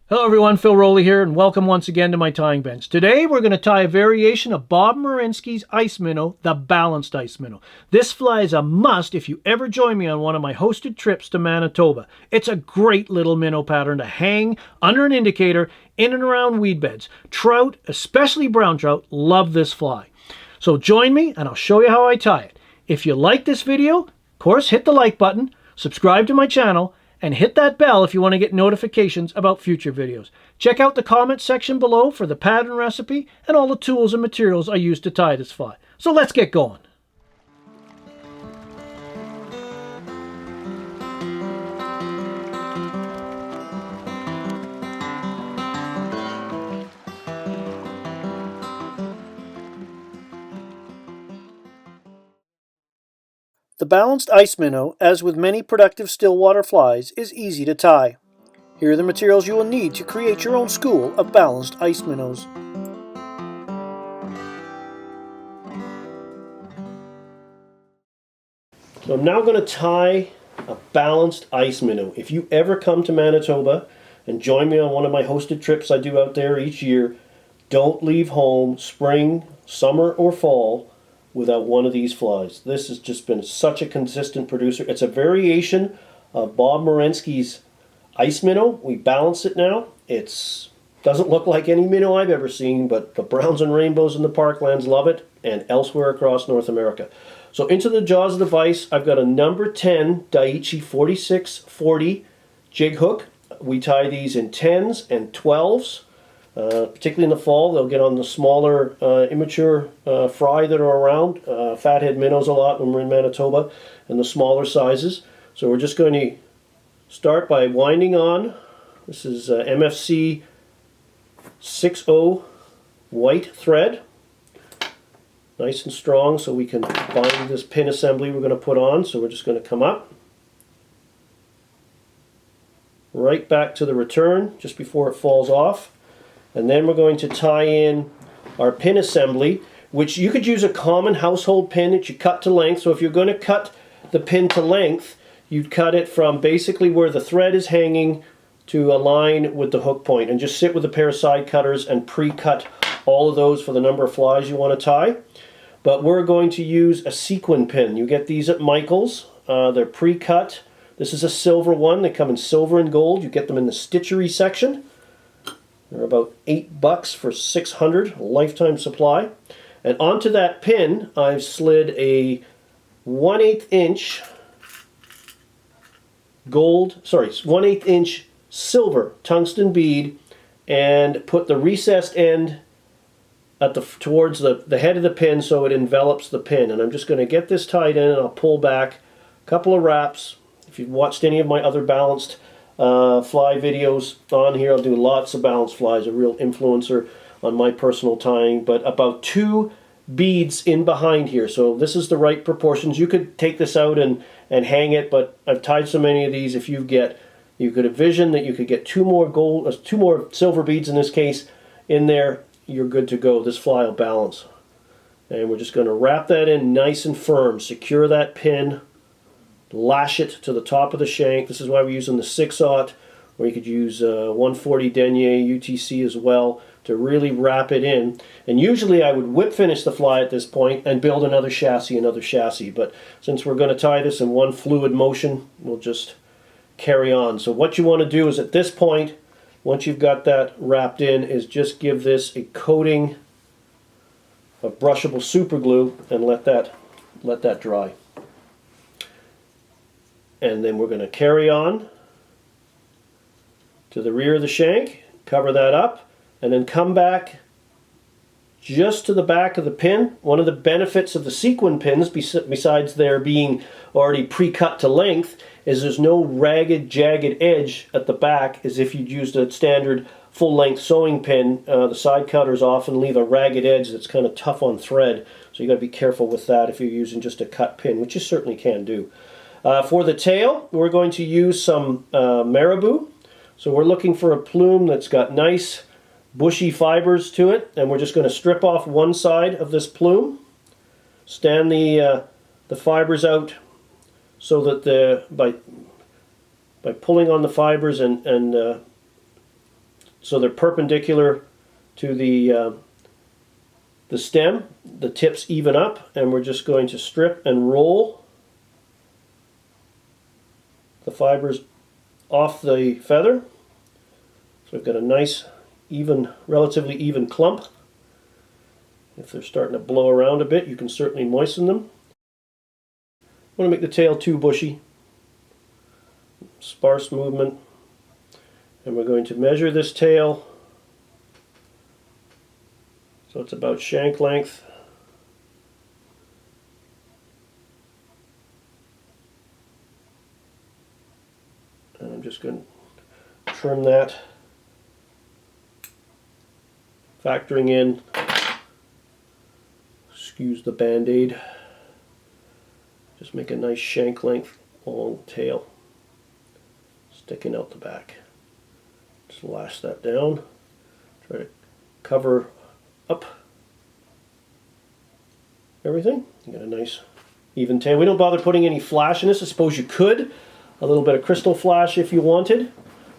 Hello everyone, Phil Rowley here, and welcome once again to my tying bench. Today we're going to tie a variation of Bob Morenski's ice minnow, the Balanced Ice Minnow. This fly is a must if you ever join me on one of my hosted trips to Manitoba. It's a great little minnow pattern to hang under an indicator in and around weed beds. Trout, especially brown trout, love this fly. So join me and I'll show you how I tie it. If you like this video, of course hit the like button, subscribe to my channel, and hit that bell if you want to get notifications about future videos. Check out the comment section below for the pattern recipe and all the tools and materials I use to tie this fly. So let's get going. The Balanced Ice Minnow, as with many productive Stillwater flies, is easy to tie. Here are the materials you will need to create your own school of balanced ice minnows. So I'm now going to tie a balanced ice minnow. If you ever come to Manitoba and join me on one of my hosted trips I do out there each year, don't leave home, spring, summer, or fall, without one of these flies. This has just been such a consistent producer. It's a variation of Bob Morenski's ice minnow. We balance it now. It doesn't look like any minnow I've ever seen, but the browns and rainbows in the parklands love it, and elsewhere across North America. So into the jaws of the vise, I've got a number 10 Daiichi 4640 jig hook. We tie these in 10s and 12s. Particularly in the fall, they'll get on the smaller, immature fry that are around. Fathead minnows a lot when we're in Manitoba, and the smaller sizes. So we're just going to start by winding on. This is MFC 60 white thread. Nice and strong so we can bind this pin assembly we're going to put on. So we're just going to come up. Right back to the return just before it falls off. And then we're going to tie in our pin assembly, which you could use a common household pin that you cut to length. So if you're going to cut the pin to length, you'd cut it from basically where the thread is hanging to align with the hook point, and just sit with a pair of side cutters and pre-cut all of those for the number of flies you want to tie. But we're going to use a sequin pin. You get these at Michael's. They're pre-cut. This is a silver one. They come in silver and gold. You get them in the stitchery section. They're about $8 for 600, a lifetime supply. And onto that pin, I've slid a 1/8 inch gold, sorry, 1/8 inch silver tungsten bead, and put the recessed end at towards the head of the pin so it envelops the pin. And I'm just going to get this tied in, and I'll pull back a couple of wraps. If you've watched any of my other balanced fly videos on here, I'll do lots of balanced flies, a real influencer on my personal tying, but about 2 beads in behind here. So this is the right proportions. You could take this out and hang it, but I've tied so many of these, if you could envision that you could get 2 more silver beads in this case in there, you're good to go. This fly will balance. And we're just going to wrap that in nice and firm, secure that pin, lash it to the top of the shank. This is why we're using the 6/0, or you could use 140 denier UTC as well to really wrap it in. And usually I would whip finish the fly at this point and build another chassis, but since we're going to tie this in one fluid motion, we'll just carry on. So what you want to do is at this point, once you've got that wrapped in, is just give this a coating of brushable super glue and let that dry. And then we're going to carry on to the rear of the shank, cover that up, and then come back just to the back of the pin. One of the benefits of the sequin pins, besides their being already pre-cut to length, is there's no ragged, jagged edge at the back as if you'd used a standard full-length sewing pin. The side cutters often leave a ragged edge that's kind of tough on thread, so you got to be careful with that if you're using just a cut pin, which you certainly can do. For the tail, we're going to use some Marabou. So we're looking for a plume that's got nice bushy fibers to it, and we're just going to strip off one side of this plume, stand the fibers out so that by pulling on the fibers and so they're perpendicular to the stem. The tips even up, and we're just going to strip and roll the fibers off the feather. So we've got a nice, even, relatively even clump. If they're starting to blow around a bit, you can certainly moisten them. I want to make the tail too bushy. Sparse movement. And we're going to measure this tail so it's about shank length. And I'm just going to trim that, factoring in, excuse the band-aid, just make a nice shank length long tail sticking out the back. Just lash that down, try to cover up everything. You got a nice even tail. We don't bother putting any flash in this. I suppose you could, a little bit of crystal flash if you wanted,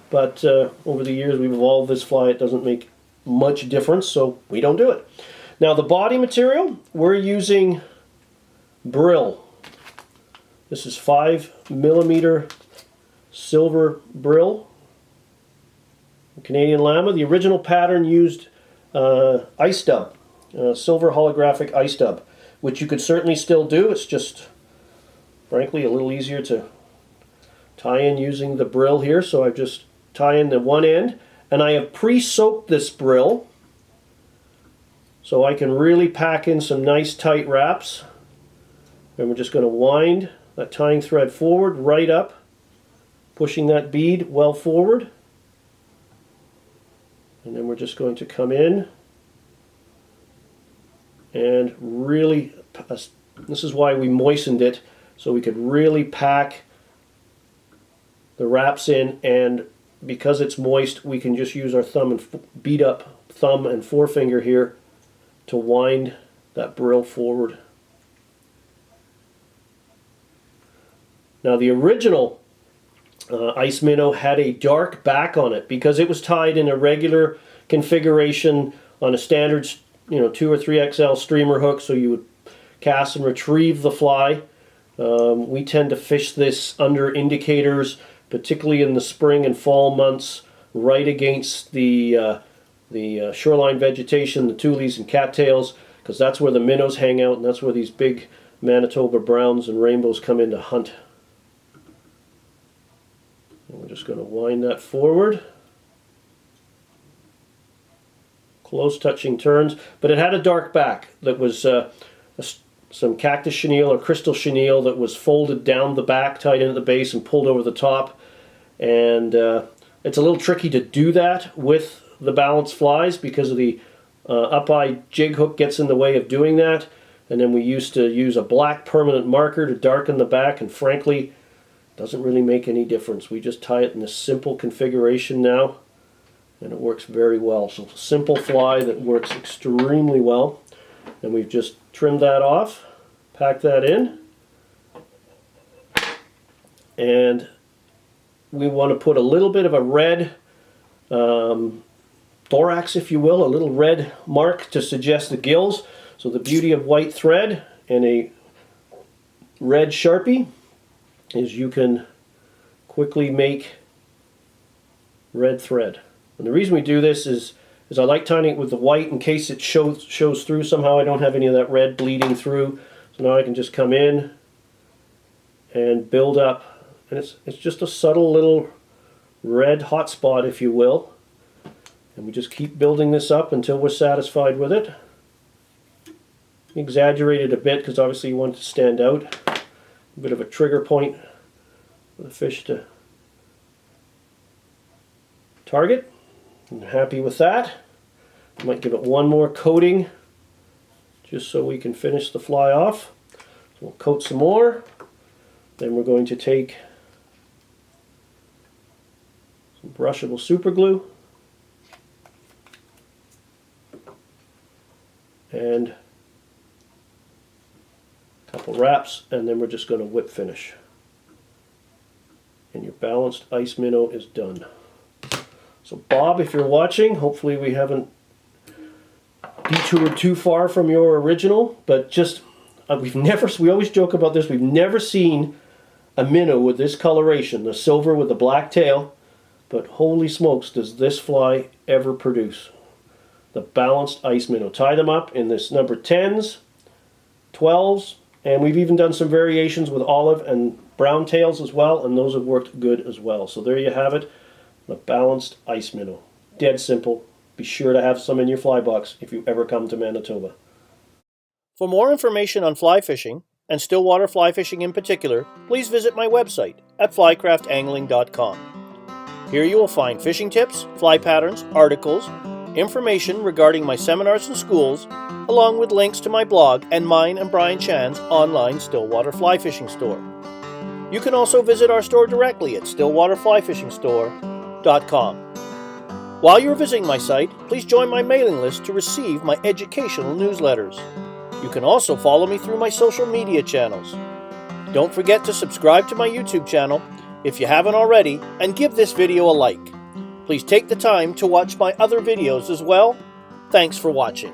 but over the years we've evolved this fly. It doesn't make much difference, so we don't do it. Now the body material, we're using Brill. This is 5mm silver Brill, Canadian Lama. The original pattern used ice dub, silver holographic ice dub, which you could certainly still do. It's just, frankly, a little easier to tie in using the Brill here. So I just tie in the one end, and I have pre-soaked this Brill so I can really pack in some nice tight wraps. And we're just going to wind that tying thread forward, right up, pushing that bead well forward. And then we're just going to come in and really, this is why we moistened it, so we could really pack the wraps in, and because it's moist, we can just use our thumb and beat up thumb and forefinger here to wind that Brill forward. Now the original ice minnow had a dark back on it because it was tied in a regular configuration on a standard, 2 or 3 XL streamer hook, so you would cast and retrieve the fly. We tend to fish this under indicators, particularly in the spring and fall months, right against the shoreline vegetation, the tules and cattails, because that's where the minnows hang out, and that's where these big Manitoba browns and rainbows come in to hunt. And we're just going to wind that forward. Close touching turns, but it had a dark back that was some cactus chenille or crystal chenille that was folded down the back, tied in at the base, and pulled over the top. And it's a little tricky to do that with the balanced flies because of the up-eye jig hook gets in the way of doing that. And then we used to use a black permanent marker to darken the back, and frankly, doesn't really make any difference. We just tie it in this simple configuration now, and it works very well. So it's a simple fly that works extremely well. And we've just trimmed that off, packed that in, and we want to put a little bit of a red thorax, if you will, a little red mark to suggest the gills. So the beauty of white thread and a red Sharpie is you can quickly make red thread. And the reason we do this is I like tying it with the white in case it shows through somehow. I don't have any of that red bleeding through. So now I can just come in and build up. And it's just a subtle little red hot spot, if you will. And we just keep building this up until we're satisfied with it. Exaggerate it a bit because obviously you want it to stand out. A bit of a trigger point for the fish to target. I'm happy with that. Might give it one more coating just so we can finish the fly off. So we'll coat some more. Then we're going to take some brushable super glue and a couple wraps, and then we're just going to whip finish. And your balanced ice minnow is done. So Bob, if you're watching, hopefully we haven't detoured too far from your original, but just, we always joke about this, we've never seen a minnow with this coloration, the silver with the black tail, but holy smokes, does this fly ever produce. The Balanced Ice Minnow. Tie them up in this number 10s, 12s, and we've even done some variations with olive and brown tails as well, and those have worked good as well. So there you have it, the Balanced Ice Minnow. Dead simple. Be sure to have some in your fly box if you ever come to Manitoba. For more information on fly fishing, and Stillwater fly fishing in particular, please visit my website at flycraftangling.com. Here you will find fishing tips, fly patterns, articles, information regarding my seminars and schools, along with links to my blog and mine and Brian Chan's online Stillwater Fly Fishing store. You can also visit our store directly at stillwaterflyfishingstore.com. While you're visiting my site, please join my mailing list to receive my educational newsletters. You can also follow me through my social media channels. Don't forget to subscribe to my YouTube channel if you haven't already, and give this video a like. Please take the time to watch my other videos as well. Thanks for watching.